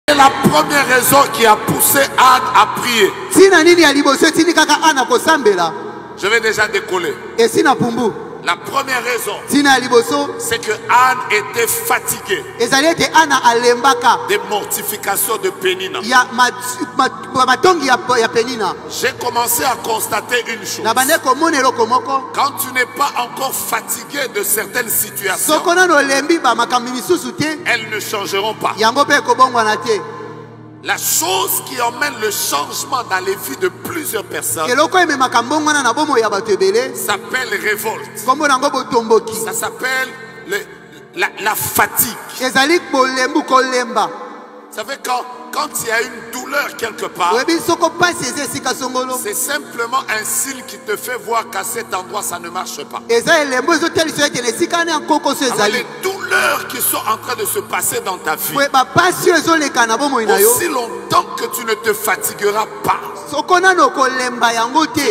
C'est la première raison qui a poussé Anne à prier. Je vais déjà décoller. La première raison, c'est que Anne était fatiguée des mortifications de Pénina. J'ai commencé à constater une chose. Quand tu n'es pas encore fatigué de certaines situations, elles ne changeront pas. La chose qui emmène le changement dans les vies de plusieurs personnes s'appelle révolte. Ça s'appelle la fatigue. Vous savez, quand il y a une douleur quelque part, c'est simplement un signe qui te fait voir qu'à cet endroit ça ne marche pas. Alors, les douleurs qui sont en train de se passer dans ta vie, aussi longtemps que tu ne te fatigueras pas, tu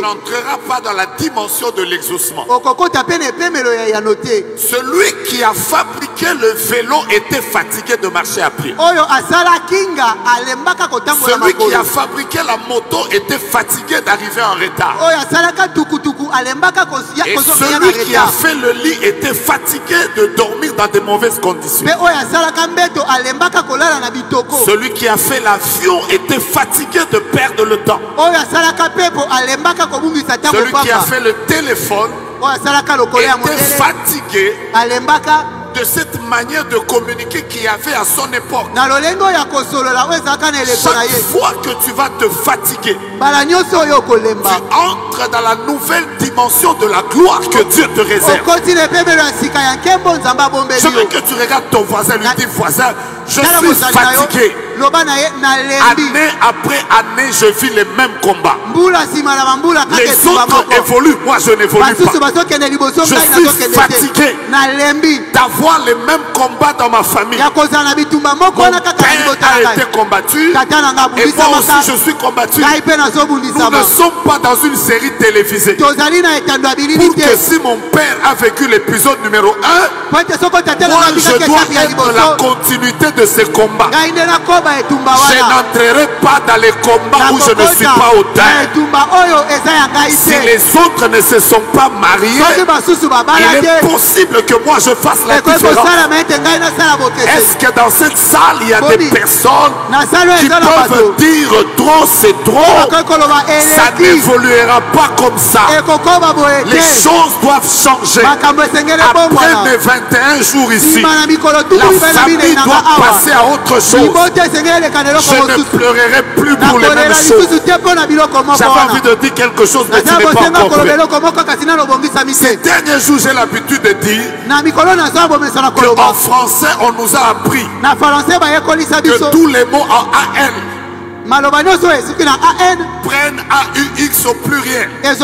n'entreras pas dans la dimension de l'exaucement. Celui qui a fabriqué le vélo était fatigué de marcher à pied. Celui qui a fabriqué la moto était fatigué d'arriver en retard. Et celui qui a fait le lit était fatigué de dormir dans de mauvaises conditions. Celui qui a fait l'avion était fatigué de perdre le temps. Celui qui a fait le téléphone était fatigué de cette manière de communiquer qu'il y avait à son époque. Chaque fois que tu vas te fatiguer, tu entres dans la nouvelle dimension de la gloire que Dieu te réserve. Je veux que tu regardes ton voisin, lui dis: voisin, je suis fatigué. Année après année, je vis les mêmes combats. Les autres évoluent, moi je n'évolue pas. Je suis fatigué d'avoir les mêmes combats dans ma famille. Mon père a été combattu et moi aussi je suis combattu. Nous ne sommes pas dans une série télévisée pour que si mon père a vécu l'épisode numéro 1, moi je dois être la continuité de ces combats. Je n'entrerai pas dans les combats où je ne suis pas au terme. Si les autres ne se sont pas mariés, il est possible que moi je fasse la différence. Est-ce que dans cette salle il y a des personnes qui peuvent dire trop c'est trop? Ça n'évoluera pas comme ça. Les choses doivent changer. Après mes 21 jours ici, la famille doit passer à autre chose. Je ne pleurerai plus pour les mêmes choses. J'avais envie de dire quelque chose, mais tu n'es pas encore prêt. Ces derniers jours, j'ai l'habitude de dire qu'en français, on nous a appris que tous les mots en AN prennent AUX au pluriel. C'est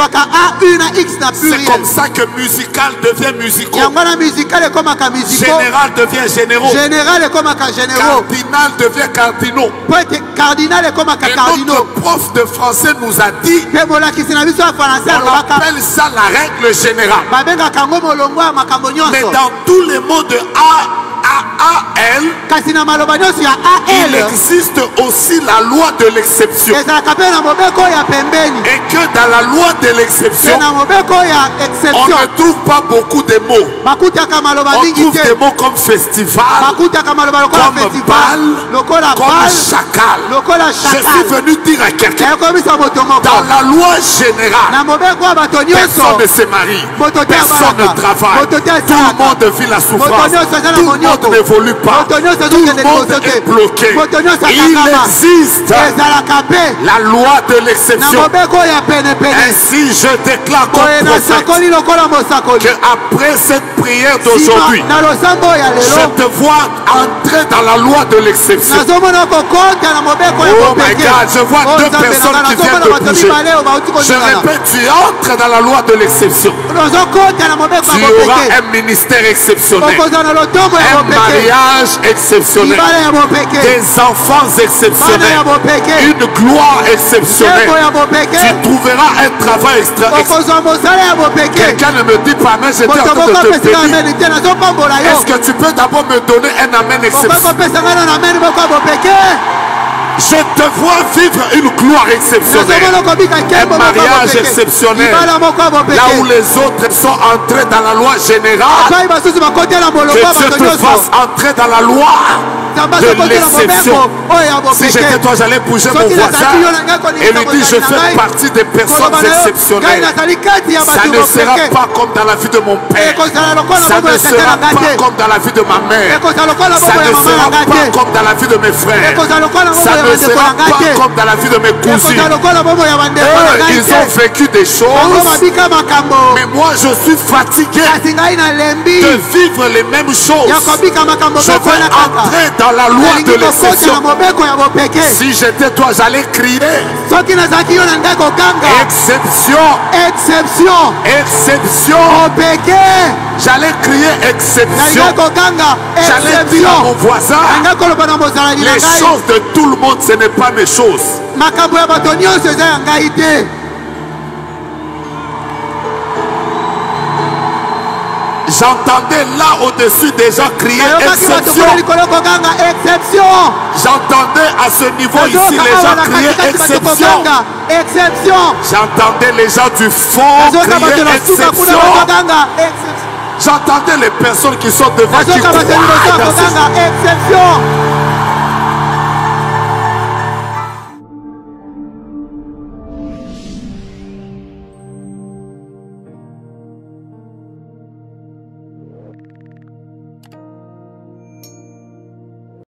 comme ça que musical devient musical. Général devient généraux. Cardinal devient cardinaux. Et notre prof de français nous a dit on appelle ça la règle générale. Mais dans tous les mots de AAL, il existe aussi la loi de l'exception. Et que dans la loi de l'exception, on ne trouve pas beaucoup de mots. On trouve des mots comme festival, comme bal, comme chacal. Je suis venu dire à quelqu'un, dans la loi générale, personne ne se marie, personne ne travaille, tout le monde vit la souffrance, tout le monde n'évolue pas, tout le monde est bloqué. Il existe la loi de l'exception. Ainsi je déclare comme prophète qu'après cette prière d'aujourd'hui, je te vois entrer dans la loi de l'exception. Oh my God, je vois deux personnes qui viennent de bouger. Je répète, tu entres dans la loi de l'exception. Tu auras un ministère exceptionnel, un mariage exceptionnel, des enfants exceptionnels, une gloire exceptionnelle. Tu trouveras un travail extraordinaire. Quelqu'un ne me dit pas amen, j'étais en train de te bénir. Est-ce que tu peux d'abord me donner un amen exceptionnel? Je te vois vivre une gloire exceptionnelle. Un mariage exceptionnel. Là où les autres sont entrés dans la loi générale, que Dieu te fasse entrer dans la loi de l'exception. Si j'étais toi, j'allais bouger mon voisin et lui dire: je fais partie des personnes exceptionnelles. Ça ne sera pas comme dans la vie de mon père. Ça ne sera pas comme dans la vie de ma mère. Ça ne sera pas comme dans la vie de mes frères. Ça ne sera pas comme dans la vie de mes cousins. Eux, ils ont vécu des choses, mais moi je suis fatigué de vivre les mêmes choses. Je veux entrer dans la loi de l'exception. Si j'étais toi, j'allais crier: exception, exception, exception. J'allais crier exception. J'allais dire à mon voisin: les choses de tout le monde, ce n'est pas mes choses. J'entendais là au-dessus des gens crier exception. J'entendais à ce niveau ici les gens crier exception. J'entendais les gens du fond crier exception. J'entendais les personnes qui sont devant qui croient dans ces...